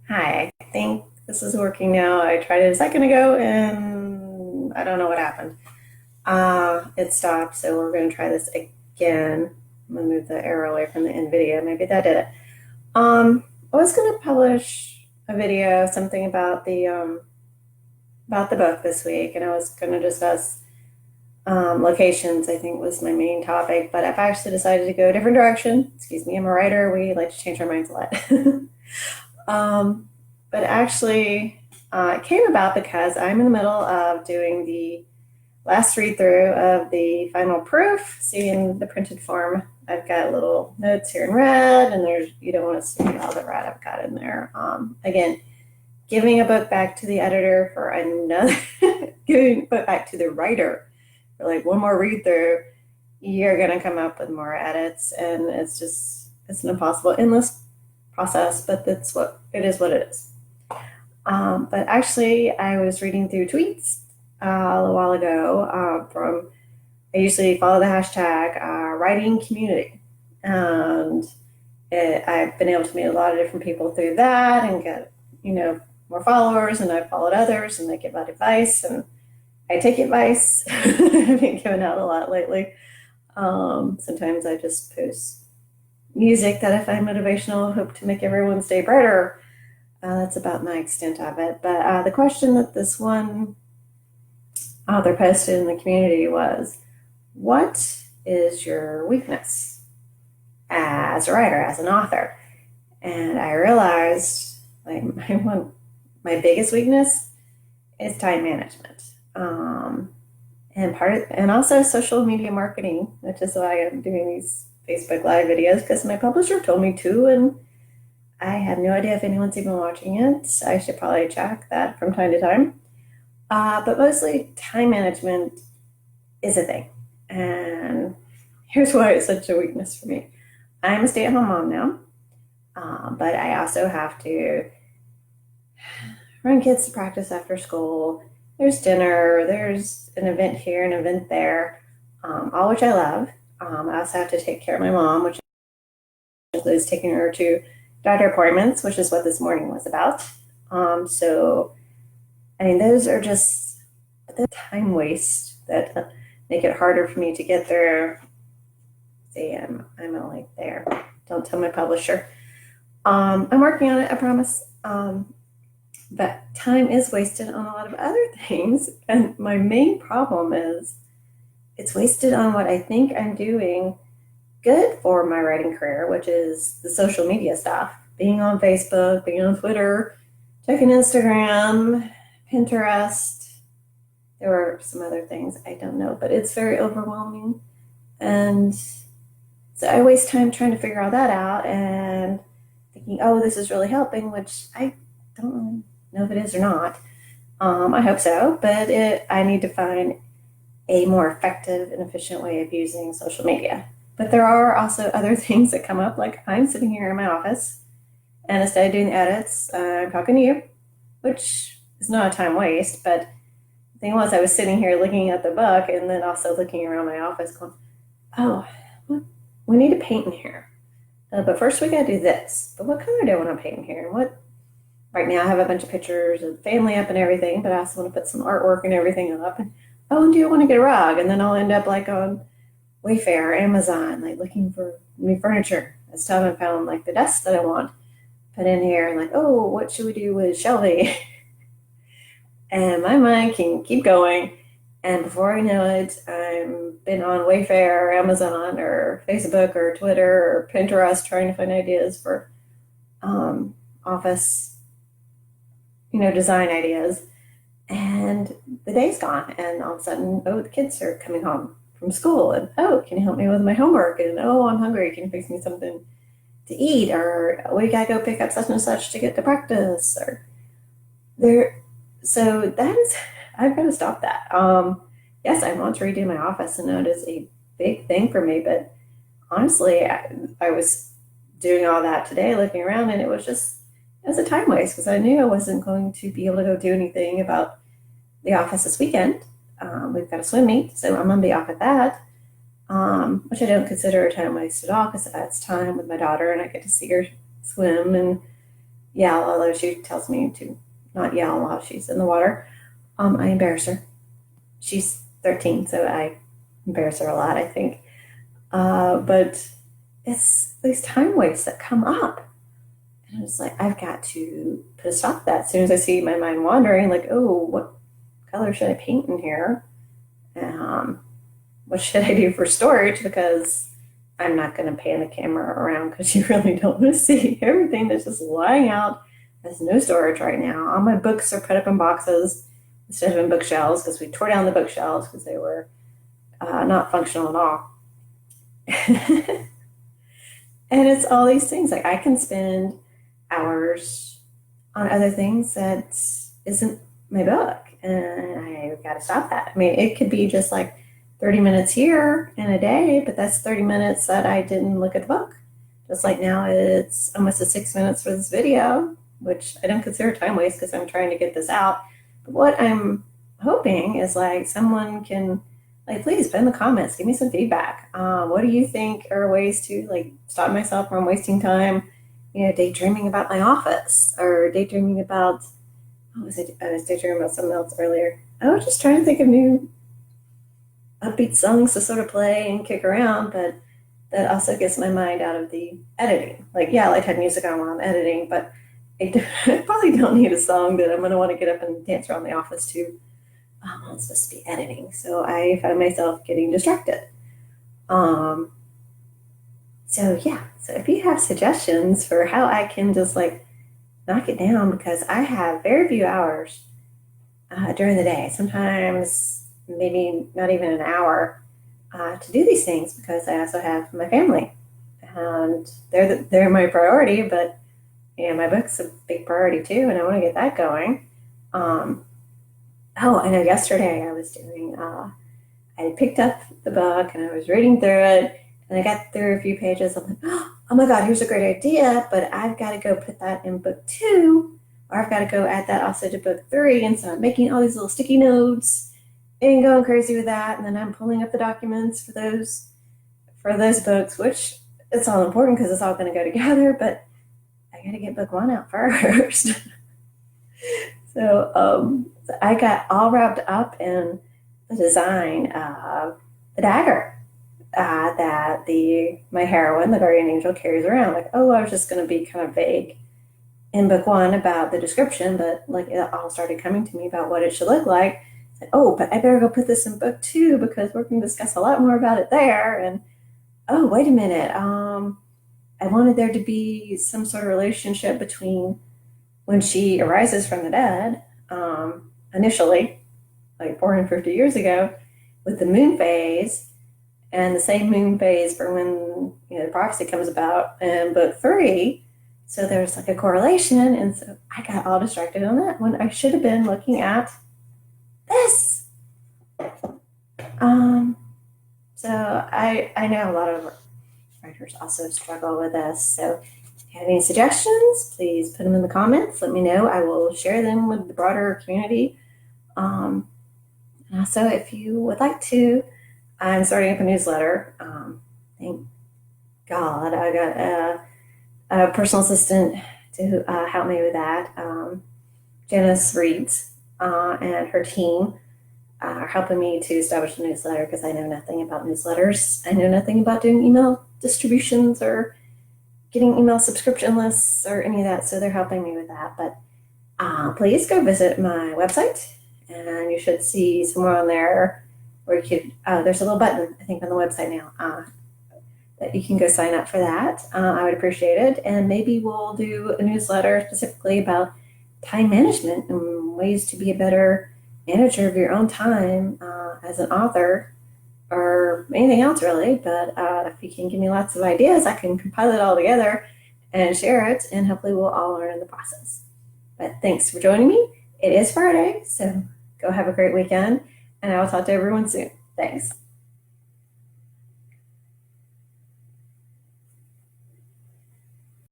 Hi, I think this is working now. I tried it a second ago and I don't know what happened. It stopped, so we're going to try this again. I'm going to move the arrow away from the end video. Maybe that did it. I was going to publish a video, something about the book this week, and I was going to discuss locations. I think was my main topic, but I've actually decided to go a different direction. Excuse me, I'm a writer. We like to change our minds a lot. Um, but actually, it came about because I'm in the middle of doing the last read through of the final proof. See, in the printed form, I've got little notes here in red, and there's, you don't want to see all the red I've got in there. Again, giving a book back to the editor for another, giving a book back to the writer for like one more read through, you're going to come up with more edits, and it's an impossible, endless process, but that's what it is. What it is. But actually, I was reading through tweets a while ago from. I usually follow the hashtag writing community, and I've been able to meet a lot of different people through that and get more followers. And I've followed others, and they give out advice, and I take advice. I've been giving out a lot lately. Sometimes I just post music that I find motivational, hope to make everyone's day brighter. That's about my extent of it. But the question that this one author posted in the community was, what is your weakness as a writer, as an author? And I realized like my biggest weakness is time management. And also social media marketing, which is why I'm doing these Facebook Live videos, because my publisher told me to, and I have no idea if anyone's even watching it. I should probably check that from time to time. But mostly time management is a thing. And here's why it's such a weakness for me. I'm a stay-at-home mom now, but I also have to run kids to practice after school. There's dinner, there's an event here, an event there, all which I love. I also have to take care of my mom, which includes taking her to doctor appointments, which is what this morning was about. So, I mean, those are just the time waste that make it harder for me to get there. See, I'm only there. Don't tell my publisher. I'm working on it, I promise. But time is wasted on a lot of other things. And my main problem is it's wasted on what I think I'm doing good for my writing career, which is the social media stuff, being on Facebook, being on Twitter, checking Instagram, Pinterest. There were some other things I don't know, but it's very overwhelming. And so I waste time trying to figure all that out and thinking, oh, this is really helping, which I don't really know if it is or not. I hope so, but I need to find a more effective and efficient way of using social media. But there are also other things that come up, like I'm sitting here in my office, and instead of doing the edits, I'm talking to you, which is not a time waste. But the thing was, I was sitting here looking at the book and then also looking around my office going, oh, we need to paint in here. But first we gotta do this. But what color do I want to paint in here? And what, right now I have a bunch of pictures of family up and everything, but I also want to put some artwork and everything up. And oh, and do you want to get a rug? And then I'll end up like on Wayfair, Amazon, like looking for new furniture. This time I found like the desk that I want put in here, and like, oh, what should we do with shelving? And my mind can keep going. And before I know it, I'm been on Wayfair, or Amazon, or Facebook, or Twitter, or Pinterest trying to find ideas for office, design ideas. And the day's gone, and all of a sudden, oh, the kids are coming home from school, and oh, can you help me with my homework? And oh, I'm hungry. Can you fix me something to eat? Or we gotta go pick up such and such to get to practice. Or there, so that is, I've got to stop that. Yes, I want to redo my office, and it is a big thing for me. But honestly, I was doing all that today, looking around, and it was a time waste because I knew I wasn't going to be able to go do anything about the office this weekend. We've got a swim meet, so I'm gonna be off at that, which I don't consider a time waste at all because that's time with my daughter, and I get to see her swim and yell, although she tells me to not yell while she's in the water. I embarrass her. She's 13, so I embarrass her a lot, I think. But it's these time wastes that come up. And it's like, I've got to put a stop to that. As soon as I see my mind wandering, like, oh, what color should I paint in here? What should I do for storage? Because I'm not going to pan the camera around because you really don't want to see everything that's just lying out. There's no storage right now. All my books are put up in boxes instead of in bookshelves because we tore down the bookshelves because they were not functional at all. And it's all these things. Like I can spend hours on other things that isn't my book, and I've got to stop that. I mean, it could be just like 30 minutes here in a day, but that's 30 minutes that I didn't look at the book. Just like now it's almost 6 minutes for this video, which I don't consider time waste because I'm trying to get this out. But what I'm hoping is like someone can like, please put in the comments, give me some feedback. What do you think are ways to like stop myself from wasting time, daydreaming about my office or daydreaming about, what was it? I was daydreaming about something else earlier. I was just trying to think of new upbeat songs to sort of play and kick around, but that also gets my mind out of the editing. Like, yeah, I like to have music on while I'm editing, but I probably don't need a song that I'm going to want to get up and dance around the office to. I'm supposed to be editing, so I found myself getting distracted. So yeah, so if you have suggestions for how I can just like knock it down, because I have very few hours during the day, sometimes maybe not even an hour to do these things, because I also have my family, and they're my priority. But my book's a big priority too, and I want to get that going. Oh, I know yesterday I was doing, I picked up the book and I was reading through it, and I got through a few pages. I'm like, oh my God, here's a great idea, but I've got to go put that in book 2, or I've got to go add that also to book 3. And so I'm making all these little sticky notes and going crazy with that. And then I'm pulling up the documents for those books, which it's all important because it's all going to go together, but I got to get book 1 out first. So I got all wrapped up in the design of the dagger that my heroine, the guardian angel, carries around. Like, oh, I was just going to be kind of vague in book 1 about the description, but like it all started coming to me about what it should look like. I said, oh, but I better go put this in book 2 because we're going to discuss a lot more about it there. And oh, wait a minute, I wanted there to be some sort of relationship between when she arises from the dead, initially, like 450 years ago, with the moon phase, and the same moon phase for when the prophecy comes about in book 3. So there's like a correlation, and so I got all distracted on that when I should have been looking at this. So I know a lot of writers also struggle with this. So if you have any suggestions, please put them in the comments. Let me know. I will share them with the broader community. And also, if you would like to, I'm starting up a newsletter. Thank God I got a personal assistant to help me with that. Janice Reeds and her team are helping me to establish a newsletter because I know nothing about newsletters. I know nothing about doing email distributions or getting email subscription lists or any of that. So they're helping me with that. But please go visit my website, and you should see somewhere on there where you could, there's a little button, I think, on the website now that you can go sign up for that. I would appreciate it. And maybe we'll do a newsletter specifically about time management and ways to be a better manager of your own time as an author, or anything else really. But if you can give me lots of ideas, I can compile it all together and share it, and hopefully we'll all learn in the process. But thanks for joining me. It is Friday, so go have a great weekend, and I will talk to everyone soon. Thanks.